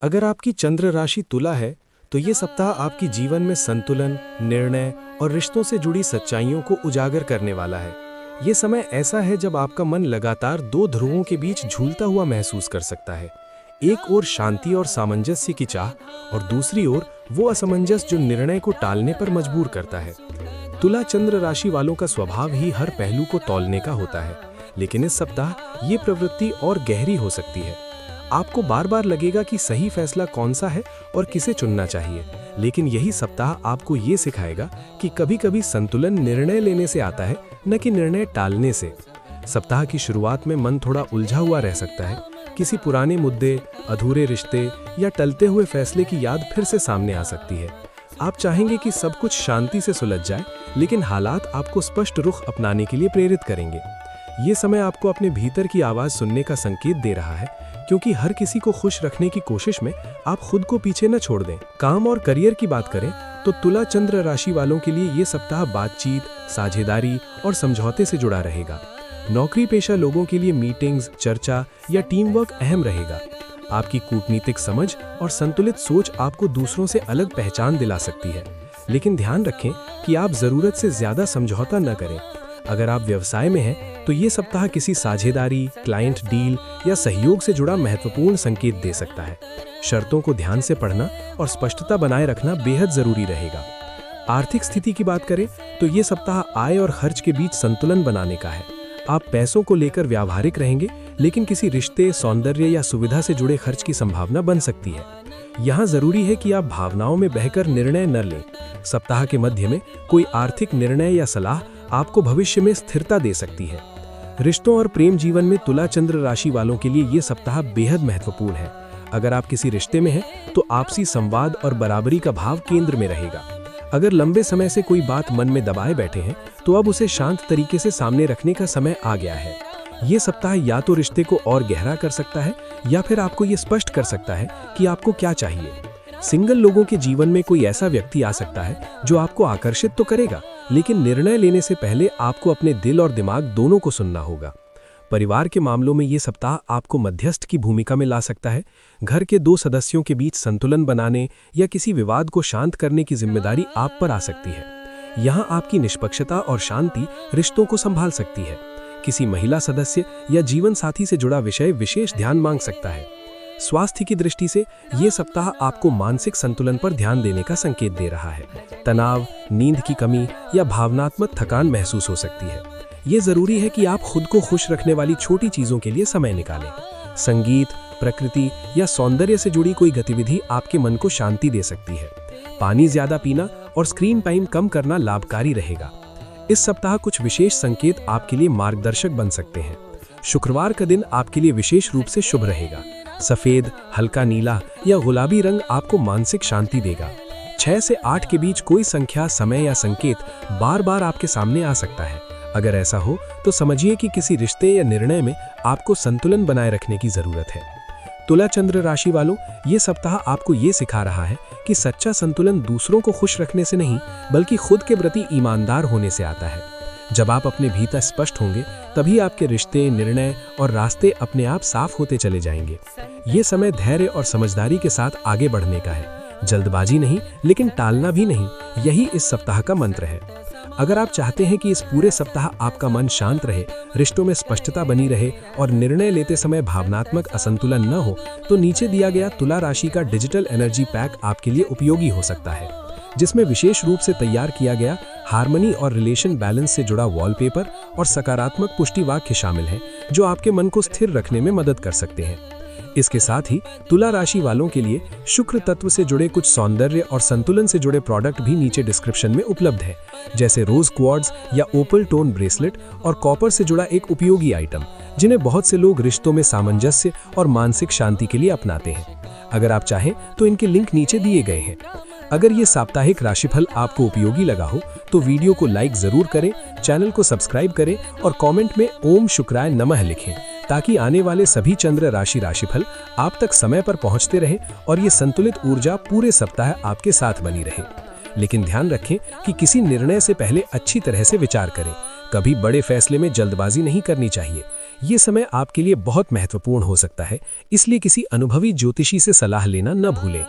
अगर आपकी चंद्र राशि तुला है तो ये सप्ताह आपकी जीवन में संतुलन, निर्णय और रिश्तों से जुड़ी सच्चाइयों को उजागर करने वाला है। ये समय ऐसा है जब आपका मन लगातार दो ध्रुवों के बीच झूलता हुआ महसूस कर सकता है। एक ओर शांति और सामंजस्य की चाह और दूसरी ओर वो असमंजस जो निर्णय को टालने पर मजबूर करता है। तुला चंद्र राशि वालों का स्वभाव ही हर पहलू को तौलने का होता है, लेकिन इस सप्ताह ये प्रवृत्ति और गहरी हो सकती है। आपको बार बार लगेगा कि सही फैसला कौन सा है और किसे चुनना चाहिए, लेकिन यही सप्ताह आपको ये सिखाएगा कि कभी-कभी संतुलन निर्णय लेने से आता है, न कि निर्णय टालने से। सप्ताह की शुरुआत में मन थोड़ा उलझा हुआ रह सकता है। किसी पुराने मुद्दे, अधूरे रिश्ते या टलते हुए फैसले की याद फिर से सामने आ सकती है। आप चाहेंगे कि सब कुछ शांति से सुलझ जाए, लेकिन हालात आपको स्पष्ट रुख अपनाने के लिए प्रेरित करेंगे। ये समय आपको अपने भीतर की आवाज़ सुनने का संकेत दे रहा है, क्योंकि हर किसी को खुश रखने की कोशिश में आप खुद को पीछे न छोड़ दें। काम और करियर की बात करें तो तुला चंद्र राशि वालों के लिए ये सप्ताह बातचीत, साझेदारी और समझौते से जुड़ा रहेगा। नौकरी पेशा लोगों के लिए मीटिंग्स, चर्चा या टीम वर्क अहम रहेगा। आपकी कूटनीतिक समझ और संतुलित सोच आपको दूसरों से अलग पहचान दिला सकती है, लेकिन ध्यान रखें कि आप ज़रूरत से ज़्यादा समझौता न करें। अगर आप व्यवसाय में हैं तो ये सप्ताह किसी साझेदारी, क्लाइंट डील या सहयोग से जुड़ा महत्वपूर्ण संकेत दे सकता है। शर्तों को ध्यान से पढ़ना और स्पष्टता बनाए रखना बेहद जरूरी रहेगा। आर्थिक स्थिति की बात करें तो ये सप्ताह आय और खर्च के बीच संतुलन बनाने का है। आप पैसों को लेकर व्यावहारिक रहेंगे, लेकिन किसी रिश्ते, सौंदर्य या सुविधा से जुड़े खर्च की संभावना बन सकती है। यहाँ जरूरी है कि आप भावनाओं में बहकर निर्णय न लें। सप्ताह के मध्य में कोई आर्थिक निर्णय या सलाह आपको भविष्य में स्थिरता दे सकती है। रिश्तों और प्रेम जीवन में तुला चंद्र राशि वालों के लिए ये सप्ताह बेहद महत्वपूर्ण है। अगर आप किसी रिश्ते में हैं तो आपसी संवाद और बराबरी का भाव केंद्र में रहेगा। अगर लंबे समय से कोई बात मन में दबाए बैठे हैं तो अब उसे शांत तरीके से सामने रखने का समय आ गया है। ये सप्ताह या तो रिश्ते को और गहरा कर सकता है या फिर आपको ये स्पष्ट कर सकता है कि आपको क्या चाहिए। सिंगल लोगों के जीवन में कोई ऐसा व्यक्ति आ सकता है जो आपको आकर्षित तो करेगा, लेकिन निर्णय लेने से पहले आपको अपने दिल और दिमाग दोनों को सुनना होगा। परिवार के मामलों में ये सप्ताह आपको मध्यस्थ की भूमिका में ला सकता है। घर के दो सदस्यों के बीच संतुलन बनाने या किसी विवाद को शांत करने की जिम्मेदारी आप पर आ सकती है। यहाँ आपकी निष्पक्षता और शांति रिश्तों को संभाल सकती है। किसी महिला सदस्य या जीवन साथी से जुड़ा विषय विशेष ध्यान मांग सकता है। स्वास्थ्य की दृष्टि से ये सप्ताह आपको मानसिक संतुलन पर ध्यान देने का संकेत दे रहा है। तनाव, नींद की कमी या भावनात्मक थकान महसूस हो सकती है। ये जरूरी है कि आप खुद को खुश रखने वाली छोटी चीजों के लिए समय निकालें। संगीत, प्रकृति या सौंदर्य से जुड़ी कोई गतिविधि आपके मन को शांति दे सकती है। पानी ज्यादा पीना और स्क्रीन टाइम कम करना लाभकारी रहेगा। इस सप्ताह कुछ विशेष संकेत आपके लिए मार्गदर्शक बन सकते हैं। शुक्रवार का दिन आपके लिए विशेष रूप से शुभ रहेगा। सफेद, हल्का नीला या गुलाबी रंग आपको मानसिक शांति देगा। 6 से 8 के बीच कोई संख्या, समय या संकेत बार बार आपके सामने आ सकता है। अगर ऐसा हो तो समझिए कि किसी रिश्ते या निर्णय में आपको संतुलन बनाए रखने की जरूरत है। तुला चंद्र राशि वालों, ये सप्ताह आपको ये सिखा रहा है कि सच्चा संतुलन दूसरों को खुश रखने से नहीं, बल्कि खुद के प्रति ईमानदार होने से आता है। जब आप अपने भीतर स्पष्ट होंगे, तभी आपके रिश्ते, निर्णय और रास्ते अपने आप साफ होते चले जाएंगे। ये समय धैर्य और समझदारी के साथ आगे बढ़ने का है। जल्दबाजी नहीं, लेकिन टालना भी नहीं। यही इस सप्ताह का मंत्र है। अगर आप चाहते हैं कि इस पूरे सप्ताह आपका मन शांत रहे, रिश्तों में स्पष्टता बनी रहे और निर्णय लेते समय भावनात्मक असंतुलन न हो, तो नीचे दिया गया तुला राशि का डिजिटल एनर्जी पैक आपके लिए उपयोगी हो सकता है, जिसमें विशेष रूप से तैयार किया गया हार्मनी और रिलेशन बैलेंस से जुड़ा वॉलपेपर और सकारात्मक पुष्टि वाक्य शामिल हैं, जो आपके मन को स्थिर रखने में मदद कर सकते हैं। इसके साथ ही तुला राशि वालों के लिए शुक्र तत्व से जुड़े कुछ सौंदर्य और संतुलन से जुड़े प्रोडक्ट भी नीचे डिस्क्रिप्शन में उपलब्ध है, जैसे रोज क्वार्ट्ज या ओपल टोन ब्रेसलेट और कॉपर से जुड़ा एक उपयोगी आइटम, जिन्हें बहुत से लोग रिश्तों में सामंजस्य और मानसिक शांति के लिए अपनाते हैं। अगर आप चाहें तो इनके लिंक नीचे दिए गए हैं। अगर ये साप्ताहिक राशिफल आपको उपयोगी लगा हो तो वीडियो को लाइक जरूर करें, चैनल को सब्सक्राइब करें और कमेंट में ओम शुक्राय नमः लिखें, ताकि आने वाले सभी चंद्र राशि राशिफल आप तक समय पर पहुंचते रहे और ये संतुलित ऊर्जा पूरे सप्ताह आपके साथ बनी रहे। लेकिन ध्यान रखें कि किसी निर्णय से पहले अच्छी तरह से विचार करें। कभी बड़े फैसले में जल्दबाजी नहीं करनी चाहिए। ये समय आपके लिए बहुत महत्वपूर्ण हो सकता है, इसलिए किसी अनुभवी ज्योतिषी से सलाह लेना न भूलें।